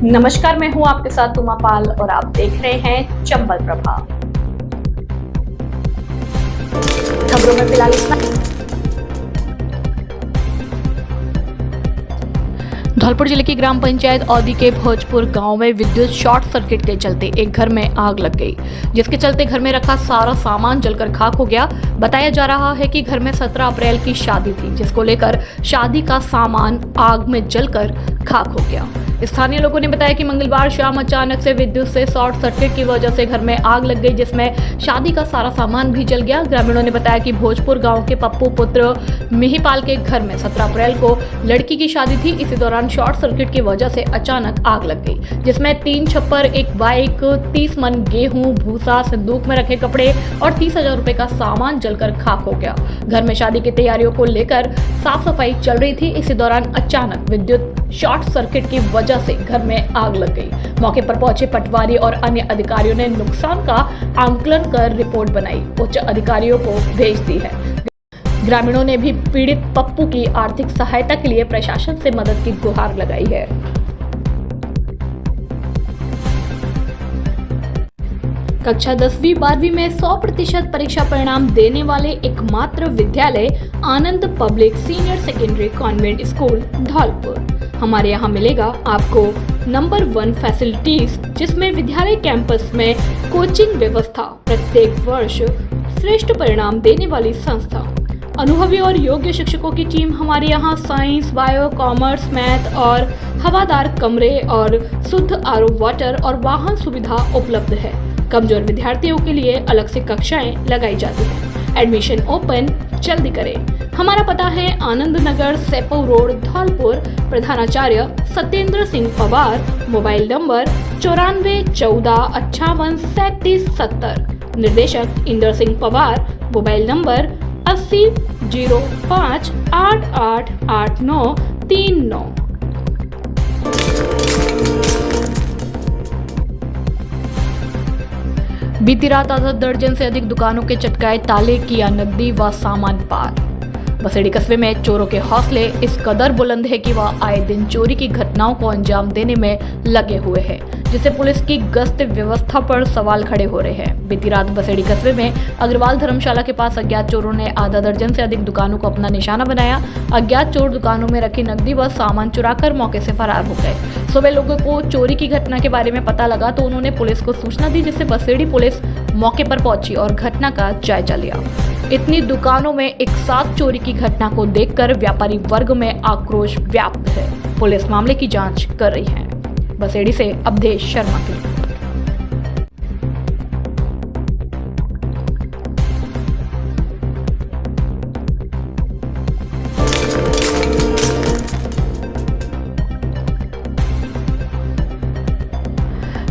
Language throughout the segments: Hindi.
नमस्कार, मैं हूं आपके साथ उमा पाल और आप देख रहे हैं चंबल प्रभा। खबरों में फिलहाल इतना। धौलपुर जिले की ग्राम पंचायत औदी के भोजपुर गांव में विद्युत शॉर्ट सर्किट के चलते एक घर में आग लग गई, जिसके चलते घर में रखा सारा सामान जलकर खाक हो गया। बताया जा रहा है कि घर में 17 अप्रैल की शादी थी, जिसको लेकर शादी का सामान आग में जलकर खाक हो गया। स्थानीय लोगों ने बताया कि मंगलवार शाम अचानक से विद्युत से शॉर्ट सर्किट की वजह से घर में आग लग गई, जिसमें शादी का सारा सामान भी जल गया। ग्रामीणों ने बताया कि भोजपुर गांव के पप्पू पुत्र मिहिपाल के घर में 17 अप्रैल को लड़की की शादी थी। इसी दौरान शॉर्ट सर्किट की वजह से अचानक आग लग गई, जिसमें 3 छप्पर, एक बाइक, 30 मन गेहूं, भूसा, संदूक में रखे कपड़े और 30,000 रुपए का सामान जलकर खाक हो गया। घर में शादी की तैयारियों को लेकर साफ सफाई चल रही थी। इसी दौरान अचानक विद्युत शॉर्ट सर्किट की वजह से घर में आग लग गई। मौके पर पहुंचे पटवारी और अन्य अधिकारियों ने नुकसान का आंकलन कर रिपोर्ट बनाई, उच्च अधिकारियों को भेज दी है। ग्रामीणों ने भी पीड़ित पप्पू की आर्थिक सहायता के लिए प्रशासन से मदद की गुहार लगाई है। कक्षा 10वीं 12वीं में 100% परीक्षा परिणाम देने वाले एकमात्र विद्यालय Anand public senior secondary convent school Dholpur. हमारे यहाँ मिलेगा आपको नंबर 1 फैसिलिटीज, जिसमें विद्यालय कैंपस में कोचिंग व्यवस्था, प्रत्येक वर्ष श्रेष्ठ परिणाम देने वाली संस्था, अनुभवी और योग्य शिक्षकों की टीम। हमारे यहाँ साइंस, बायो, कॉमर्स, मैथ और हवादार कमरे और शुद्ध आरओ वाटर और वाहन सुविधा उपलब्ध है। कमजोर विद्यार्थियों के लिए अलग से कक्षाएं लगाई जाती हैं। एडमिशन ओपन जल्दी करें। हमारा पता है आनंद नगर, सेपो रोड, धौलपुर। प्रधानाचार्य सत्येंद्र सिंह पवार। Mobile number 94 14 58 37 70। निर्देशक इंदर सिंह पवार। Mobile number 80 05 88 89 39। बीती रात आधा दर्जन से अधिक दुकानों के चटकाए ताले, किया नकदी व सामान पार। बसेड़ी कस्बे में चोरों के हौसले इस कदर बुलंद है कि वह आए दिन चोरी की घटनाओं को अंजाम देने में लगे हुए हैं, जिससे पुलिस की गश्त व्यवस्था पर सवाल खड़े हो रहे हैं। बीती रात बसेड़ी कस्बे में अग्रवाल धर्मशाला के पास अज्ञात चोरों ने आधा दर्जन से अधिक दुकानों को अपना निशाना बनाया। अज्ञात चोर दुकानों में रखी नकदी व सामान चुराकर मौके से फरार हो गए। सुबह लोगों को चोरी की घटना के बारे में पता लगा तो उन्होंने पुलिस को सूचना दी, जिससे बसेड़ी पुलिस मौके पर पहुंची और घटना का जायजा लिया। इतनी दुकानों में एक साथ चोरी की घटना को देखकर व्यापारी वर्ग में आक्रोश व्याप्त है। पुलिस मामले की जांच कर रही है। बसेड़ी से अवधेश शर्मा की रिपोर्ट।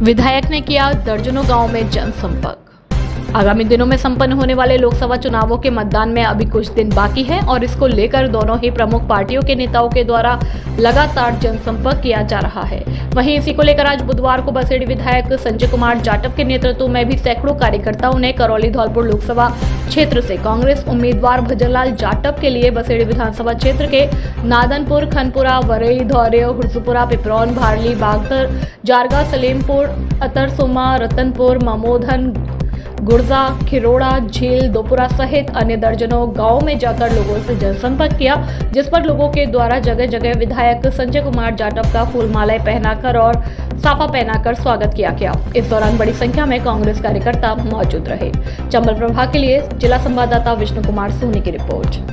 विधायक ने किया दर्जनों गांव में जनसंपर्क। आगामी दिनों में संपन्न होने वाले लोकसभा चुनावों के मतदान में अभी कुछ दिन बाकी है और इसको लेकर दोनों ही प्रमुख पार्टियों के नेताओं के द्वारा लगातार जनसंपर्क किया जा रहा है। वहीं इसी को लेकर आज बुधवार को बसेड़ी विधायक संजय कुमार जाटव के नेतृत्व में भी सैकड़ों कार्यकर्ताओं ने करौली धौलपुर लोकसभा क्षेत्र से कांग्रेस उम्मीदवार भजनलाल जाटव के लिए बसेड़ी विधानसभा क्षेत्र के नादनपुर, खनपुरा, वरई, धौरे, हुरसुपुरा, पिपरौन, भारली, बागतर, जारगा, सलेमपुर, अतरसुमा, रतनपुर, ममोधन, गुर्जा, खिरोड़ा, झील, दोपुरा सहित अन्य दर्जनों गांवों में जाकर लोगों से जनसंपर्क किया, जिस पर लोगों के द्वारा जगह जगह विधायक संजय कुमार जाटव का फूलमालाएं पहनाकर और साफा पहनाकर स्वागत किया गया। इस दौरान बड़ी संख्या में कांग्रेस कार्यकर्ता मौजूद रहे। चंबल प्रभा के लिए जिला संवाददाता विष्णु कुमार सोनी की रिपोर्ट।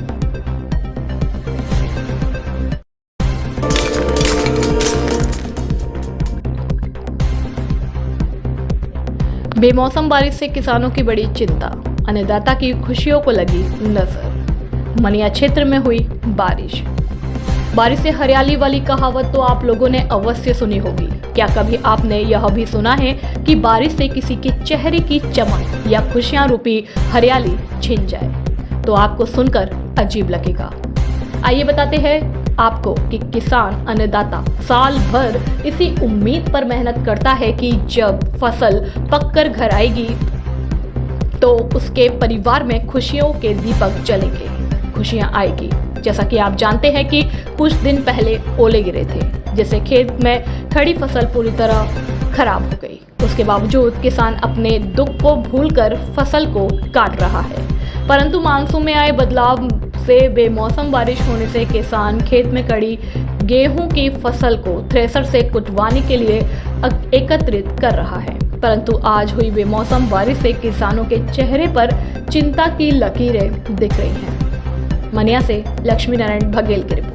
बेमौसम बारिश से किसानों की बड़ी चिंता, अन्नदाता की खुशियों को लगी नजर। मनिया क्षेत्र में हुई बारिश से हरियाली वाली कहावत तो आप लोगों ने अवश्य सुनी होगी। क्या कभी आपने यह भी सुना है कि बारिश से किसी के चेहरे की चमक या खुशियां रूपी हरियाली छिन जाए? तो आपको सुनकर अजीब लगेगा। आइए बताते हैं आपको कि किसान अन्नदाता साल भर इसी उम्मीद पर मेहनत करता है कि जब फसल पककर घर आएगी तो उसके परिवार में खुशियों के दीपक जलेंगे, खुशियां आएगी। जैसा कि आप जानते हैं कि कुछ दिन पहले ओले गिरे थे, जिससे खेत में खड़ी फसल पूरी तरह खराब हो गई। उसके बावजूद किसान अपने दुख को भूलकर फसल को काट रहा है, परंतु मानसून में आए बदलाव से बेमौसम बारिश होने से किसान खेत में खड़ी गेहूं की फसल को थ्रेसर से कुटवाने के लिए एकत्रित कर रहा है। परंतु आज हुई बेमौसम बारिश से किसानों के चेहरे पर चिंता की लकीरें दिख रही हैं। मनिया से लक्ष्मी नारायण बघेल की रिपोर्ट।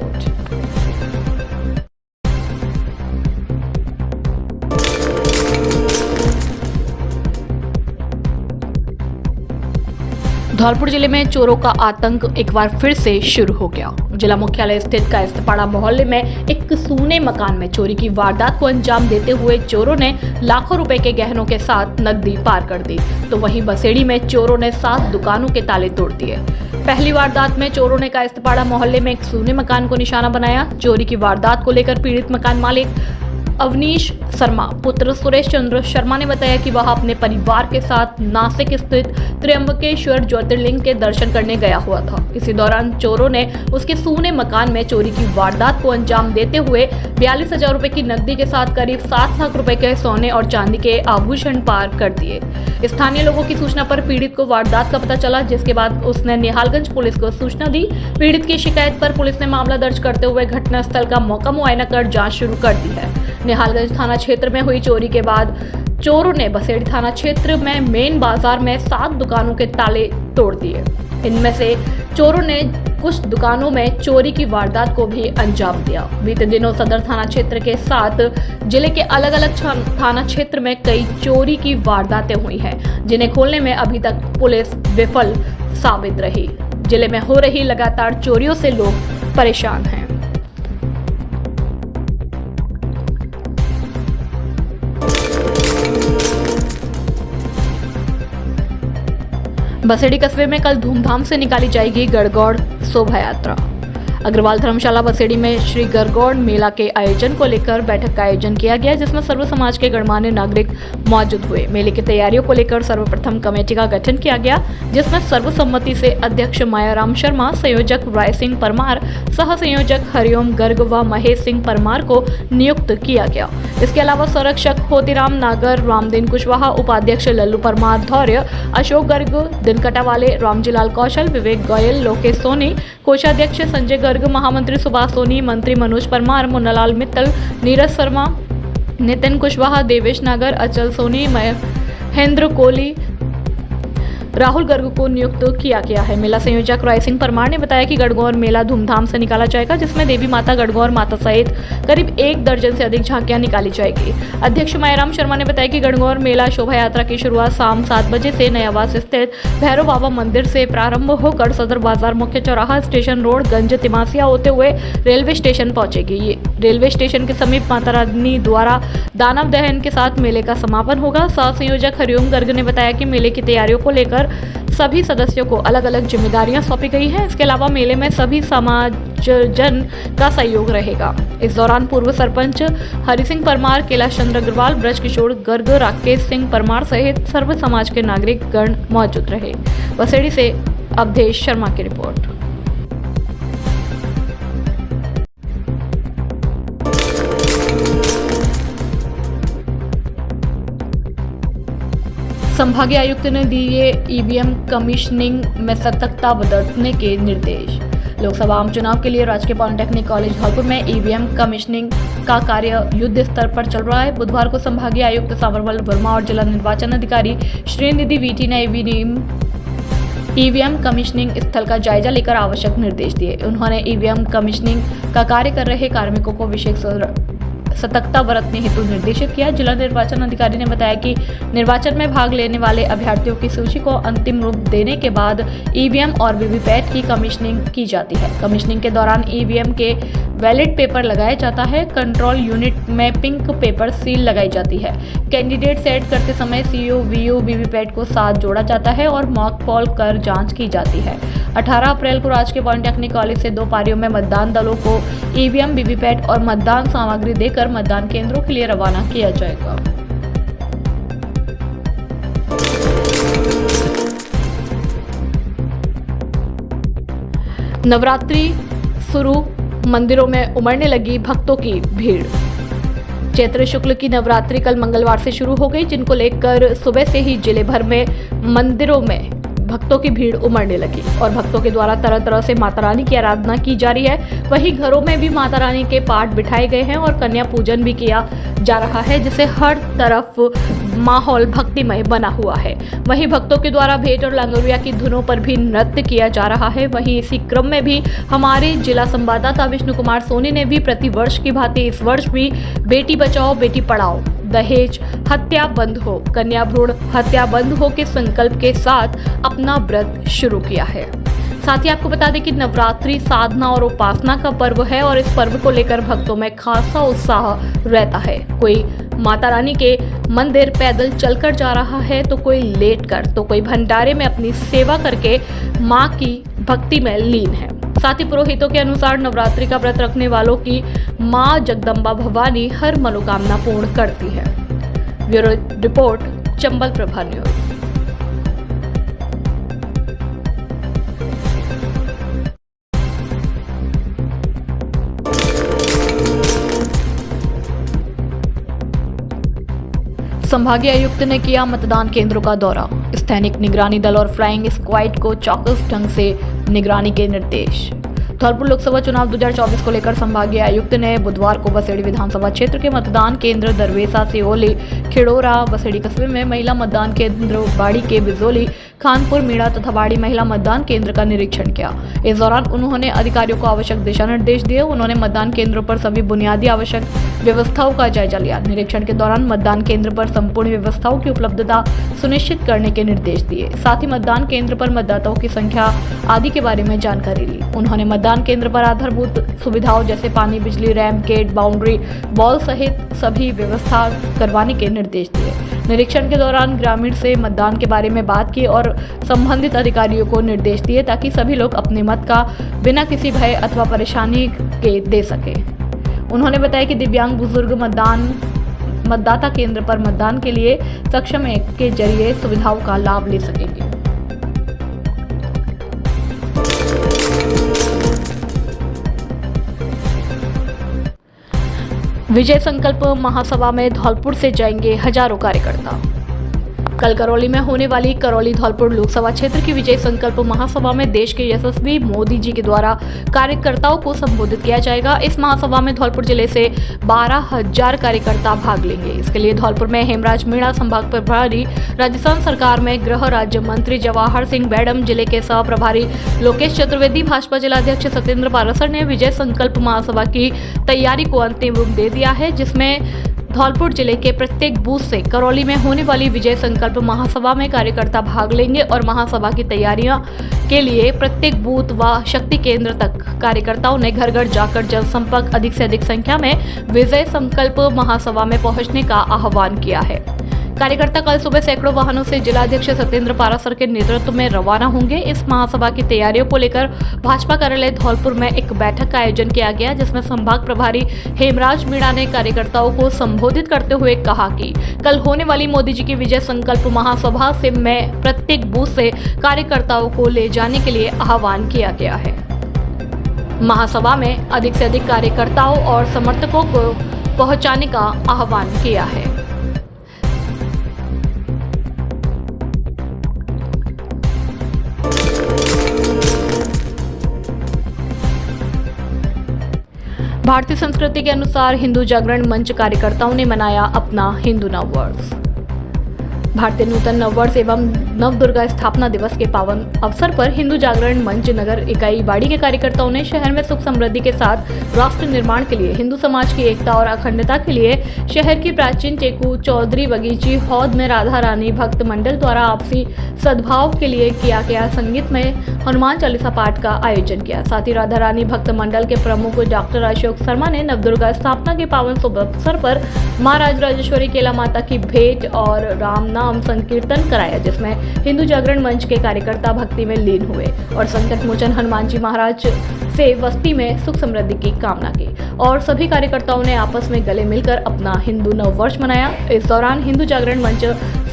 धौलपुर जिले में चोरों का आतंक एक बार फिर से शुरू हो गया। जिला मुख्यालय स्थित कायस्थपाड़ा मोहल्ले में एक सूने मकान में चोरी की वारदात को अंजाम देते हुए चोरों ने लाखों रुपए के गहनों के साथ नकदी पार कर दी, तो वहीं बसेड़ी में चोरों ने 7 दुकानों के ताले तोड़ दिए। पहली वारदात में चोरों ने कायस्थपाड़ा मोहल्ले में एक सूने मकान को निशाना बनाया। चोरी की वारदात को लेकर पीड़ित मकान मालिक अवनीश शर्मा पुत्र सुरेश चंद्र शर्मा ने बताया कि वह अपने परिवार के साथ नासिक स्थित त्र्यंबकेश्वर ज्योतिर्लिंग के दर्शन करने गया हुआ था। इसी दौरान चोरों ने उसके सूने मकान में चोरी की वारदात को अंजाम देते हुए 42,000 रुपए की नकदी के साथ करीब 7 लाख रुपए के सोने और चांदी के आभूषण पार कर दिए। स्थानीय लोगों की सूचना पर पीड़ित को वारदात का पता चला, जिसके बाद उसने निहालगंज पुलिस को सूचना दी। पीड़ित की शिकायत पर पुलिस ने मामला दर्ज करते हुए घटनास्थल का मौका मुआयना कर जांच शुरू कर दी है। निहालगंज थाना क्षेत्र में हुई चोरी के बाद चोरों ने बसेड़ी थाना क्षेत्र में मेन बाजार में 7 दुकानों के ताले तोड़ दिए। इनमें से चोरों ने कुछ दुकानों में चोरी की वारदात को भी अंजाम दिया। बीते दिनों सदर थाना क्षेत्र के साथ जिले के अलग अलग थाना क्षेत्र में कई चोरी की वारदातें हुई हैं, जिन्हें खोलने में अभी तक पुलिस विफल साबित रही। जिले में हो रही लगातार चोरियों से लोग परेशान हैं। बसेड़ी कस्बे में कल धूमधाम से निकाली जाएगी गणगौर शोभा यात्रा। अग्रवाल धर्मशाला बसेड़ी में श्री गणगौर मेला के आयोजन को लेकर बैठक का आयोजन किया गया, जिसमें सर्व समाज के गणमान्य नागरिक मौजूद हुए। मेले की तैयारियों को लेकर सर्वप्रथम कमेटी का गठन किया गया, जिसमें सर्वसम्मति से अध्यक्ष मायाराम शर्मा, संयोजक राय सिंह परमार, सह संयोजक हरिओम गर्ग व महेश सिंह परमार को नियुक्त किया गया। इसके अलावा संरक्षक होतीराम नागर, रामदीन कुशवाहा, उपाध्यक्ष लल्लू परमार धौर्य, अशोक गर्ग, दिनकटा वाले, रामजीलाल कौशल, विवेक गोयल, लोकेश सोनी, कोषाध्यक्ष संजय गर्ग, महामंत्री सुभाष सोनी, मंत्री मनोज परमार, मुन्नालाल मित्तल, नीरज शर्मा, नितिन कुशवाहा, देवेश नागर, अचल सोनी, महेंद्र कोहली, राहुल गर्ग को नियुक्त किया गया है। मेला संयोजक राय सिंह परमार ने बताया कि गणगौर मेला धूमधाम से निकाला जाएगा, जिसमें देवी माता गणगौर माता सहित करीब 1 दर्जन से अधिक झांकियां निकाली जाएगी। अध्यक्ष मायाराम शर्मा ने बताया कि गणगौर मेला शोभा यात्रा की शुरुआत शाम 7 बजे से नयावास स्थित भैरव बाबा मंदिर से प्रारंभ होकर सदर बाजार, मुख्य चौराहा, स्टेशन रोड, गंज तिमासिया होते हुए रेलवे स्टेशन पहुंचेगी। ये रेलवे स्टेशन के समीप माता रानी द्वारा दानव दहन के साथ मेले का समापन होगा। सह संयोजक हरिओम गर्ग ने बताया कि मेले की तैयारियों को लेकर सभी सदस्यों को अलग अलग जिम्मेदारियां सौंपी गई हैं। इसके अलावा मेले में सभी समाजजन का सहयोग रहेगा। इस दौरान पूर्व सरपंच हरि सिंह परमार, कैलाश चंद्र अग्रवाल, ब्रज किशोर गर्ग, राकेश सिंह परमार सहित सर्व समाज के नागरिक गण मौजूद रहे। बसेड़ी से अवधेश शर्मा की रिपोर्ट। संभागीय आयुक्त ने दिए ईवीएम कमीशनिंग में सतर्कता बरतने के निर्देश। लोकसभा आम चुनाव के लिए राजकीय पॉलिटेक्निक कॉलेज धौलपुर में ईवीएम कमीशनिंग का कार्य युद्ध स्तर पर चल रहा है। बुधवार को संभागीय आयुक्त सावरवल वर्मा और जिला निर्वाचन अधिकारी श्रीनिधि वीटी ने ईवीएम कमीशनिंग स्थल का जायजा लेकर आवश्यक निर्देश दिए। उन्होंने ईवीएम कमीशनिंग का कार्य कर रहे कार्मिकों को विशेष सतर्कता बरतने हेतु निर्देशित किया। जिला निर्वाचन अधिकारी ने बताया कि निर्वाचन में भाग लेने वाले अभ्यर्थियों की सूची को अंतिम रूप देने के बाद ईवीएम और वीवीपैट की कमीशनिंग की जाती है। कमीशनिंग के दौरान ईवीएम के वैलिड पेपर लगाया जाता है। कंट्रोल यूनिट में पिंक पेपर सील लगाई जाती है। कैंडिडेट सेट करते समय सीओ वीओ वीवीपैट को साथ जोड़ा जाता है और मॉक पोल कर जांच की जाती है। 18 अप्रैल को राजकीय पॉलिटेक्निक कॉलेज से 2 पारियों में मतदान दलों को ईवीएम, वीवीपैट और मतदान सामग्री देकर मतदान केंद्रों के लिए रवाना किया जाएगा। नवरात्रि शुरू, मंदिरों में उमड़ने लगी भक्तों की भीड़। चैत्र शुक्ल की नवरात्रि कल मंगलवार से शुरू हो गई, जिनको लेकर सुबह से ही जिले भर में मंदिरों में भक्तों की भीड़ उमड़ने लगी और भक्तों के द्वारा तरह तरह से माता रानी की आराधना की जा रही है। वहीं घरों में भी माता रानी के पाठ बिठाए गए हैं और कन्या पूजन भी किया जा रहा है, जिससे हर तरफ माहौल भक्तिमय बना हुआ है। वहीं भक्तों के द्वारा भेंट और लांगुरिया की धुनों पर भी नृत्य किया जा रहा है। वहीं इसी क्रम में भी हमारे जिला संवाददाता विष्णु कुमार सोनी ने भी प्रतिवर्ष की भांति इस वर्ष भी बेटी बचाओ बेटी पढ़ाओ, दहेज हत्या बंद हो, कन्या भ्रूण हत्या बंद हो के संकल्प के साथ अपना व्रत शुरू किया है। साथ ही आपको बता दें कि नवरात्रि साधना और उपासना का पर्व है और इस पर्व को लेकर भक्तों में खासा उत्साह रहता है। कोई माता रानी के मंदिर पैदल चलकर जा रहा है, तो कोई लेटकर, तो कोई भंडारे में अपनी सेवा करके मां की भक्ति में लीन है। साथ ही पुरोहितों के अनुसार नवरात्रि का व्रत रखने वालों की मां जगदम्बा भवानी हर मनोकामना पूर्ण करती है। Bureau report, Chambal Prabha news. संभागीय आयुक्त ने किया मतदान केंद्रों का दौरा, स्थानिक निगरानी दल और फ्लाइंग स्क्वाड को चौकस ढंग से निगरानी के निर्देश। धौलपुर लोकसभा चुनाव 2024 को लेकर संभागीय आयुक्त ने बुधवार को बसेड़ी विधानसभा क्षेत्र के मतदान केंद्र दरवेसा, सियोली, खिड़ोरा, बसेड़ी कस्बे में महिला मतदान केंद्र, बाड़ी के बिजोली, खानपुर, मीणा तथा बाड़ी महिला मतदान केंद्र का निरीक्षण किया। इस दौरान उन्होंने अधिकारियों को आवश्यक दिशा निर्देश दिए। उन्होंने मतदान केंद्रों पर सभी बुनियादी आवश्यक व्यवस्थाओं का जायजा लिया। निरीक्षण के दौरान मतदान केंद्र पर संपूर्ण व्यवस्थाओं की उपलब्धता सुनिश्चित करने के निर्देश दिए। साथ ही मतदान केंद्र पर मतदाताओं की संख्या आदि के बारे में जानकारी ली। उन्होंने मतदान केंद्र पर आधारभूत सुविधाओं जैसे पानी, बिजली, रैंप, गेट, बाउंड्री वॉल सहित सभी व्यवस्था करवाने के निर्देश दिए। निरीक्षण के दौरान ग्रामीण से मतदान के बारे में बात की और संबंधित अधिकारियों को निर्देश दिए ताकि सभी लोग अपने मत का बिना किसी भय अथवा परेशानी के दे सके। उन्होंने बताया कि दिव्यांग बुजुर्ग मतदाता केंद्र पर मतदान के लिए सक्षम ऐप के जरिए सुविधाओं का लाभ ले सकेंगे। विजय संकल्प महासभा में धौलपुर से जाएंगे हजारों कार्यकर्ता। कल करौली में होने वाली करौली धौलपुर लोकसभा क्षेत्र की विजय संकल्प महासभा में देश के यशस्वी मोदी जी के द्वारा कार्यकर्ताओं को संबोधित किया जाएगा। इस महासभा में धौलपुर जिले से 12,000 कार्यकर्ता भाग लेंगे। इसके लिए धौलपुर में हेमराज मीणा संभाग प्रभारी, राजस्थान सरकार में गृह राज्य मंत्री जवाहर सिंह बैडम, जिले के सह प्रभारी लोकेश चतुर्वेदी, भाजपा जिलाध्यक्ष सत्येंद्र पारासर ने विजय संकल्प महासभा की तैयारी को अंतिम रूप दे दिया है, जिसमें धौलपुर जिले के प्रत्येक बूथ से करौली में होने वाली विजय संकल्प महासभा में कार्यकर्ता भाग लेंगे और महासभा की तैयारियों के लिए प्रत्येक बूथ व शक्ति केंद्र तक कार्यकर्ताओं ने घर घर जाकर जनसंपर्क अधिक से अधिक संख्या में विजय संकल्प महासभा में पहुंचने का आह्वान किया है। कार्यकर्ता कल सुबह सैकड़ों वाहनों से जिलाध्यक्ष सत्येंद्र पारासर के नेतृत्व में रवाना होंगे। इस महासभा की तैयारियों को लेकर भाजपा कार्यालय धौलपुर में एक बैठक का आयोजन किया गया, जिसमें संभाग प्रभारी हेमराज मीणा ने कार्यकर्ताओं को संबोधित करते हुए कहा कि कल होने वाली मोदी जी की विजय संकल्प महासभा से मैं प्रत्येक बूथ से कार्यकर्ताओं को ले जाने के लिए आह्वान किया गया है। महासभा में अधिक से अधिक कार्यकर्ताओं और समर्थकों को पहुंचाने का आह्वान किया है। भारतीय संस्कृति के अनुसार हिंदू जागरण मंच कार्यकर्ताओं ने मनाया अपना हिंदू नववर्ष। भारतीय नूतन नववर्ष एवं नवदुर्गा स्थापना दिवस के पावन अवसर पर हिंदू जागरण मंच नगर इकाई बाड़ी के कार्यकर्ताओं ने शहर में सुख समृद्धि के साथ राष्ट्र निर्माण के लिए, हिंदू समाज की एकता और अखंडता के लिए शहर की प्राचीन टेकू चौधरी बगीची हौद में राधा रानी भक्त मंडल द्वारा आपसी सद्भाव के लिए किया गया संगीत में हनुमान चालीसा पाठ का आयोजन किया। साथ ही राधा रानी भक्त मंडल के प्रमुख डॉक्टर अशोक शर्मा ने नवदुर्गा स्थापना के पावन शुभ अवसर पर मां राजराजेश्वरी केला माता की भेंट और रामनाथ नाम संकीर्तन कराया, जिसमें हिंदू जागरण मंच के कार्यकर्ता भक्ति में लीन हुए और संकट मोचन हनुमान जी महाराज से बस्ती में सुख समृद्धि की कामना की और सभी कार्यकर्ताओं ने आपस में गले मिलकर अपना हिंदू नववर्ष मनाया। इस दौरान हिंदू जागरण मंच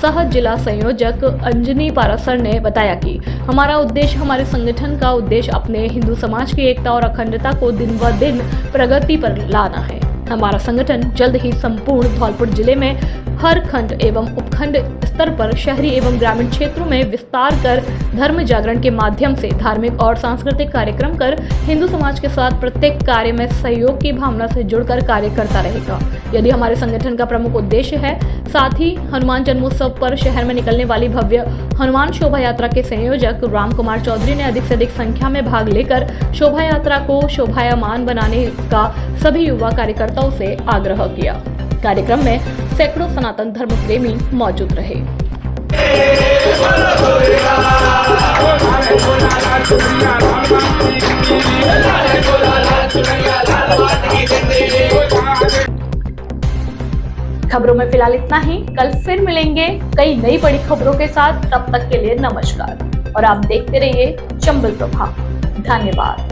सह जिला संयोजक अंजनी पारासर ने बताया कि हमारा उद्देश्य, हमारे संगठन का उद्देश्य अपने हिंदू समाज की एकता और अखंडता को दिन ब दिन प्रगति पर लाना है। हमारा संगठन जल्द ही संपूर्ण धौलपुर जिले में हर खंड एवं उपखंड स्तर पर शहरी एवं ग्रामीण क्षेत्रों में विस्तार कर धर्म जागरण के माध्यम से धार्मिक और सांस्कृतिक कार्यक्रम कर हिंदू समाज के साथ प्रत्येक कार्य में सहयोग की भावना से जुड़कर कार्य करता रहेगा। यदि हमारे संगठन का प्रमुख उद्देश्य है। साथ ही हनुमान जन्मोत्सव पर शहर में निकलने वाली भव्य हनुमान शोभा यात्रा के संयोजक राम कुमार चौधरी ने अधिक से अधिक संख्या में भाग लेकर शोभा यात्रा को शोभायमान बनाने का सभी युवा कार्यकर्ताओं से आग्रह किया। कार्यक्रम में सैकड़ों सनातन धर्म प्रेमी मौजूद रहे। खबरों में फिलहाल इतना ही। कल फिर मिलेंगे कई नई बड़ी खबरों के साथ। तब तक के लिए नमस्कार और आप देखते रहिए चंबल प्रभाव। धन्यवाद।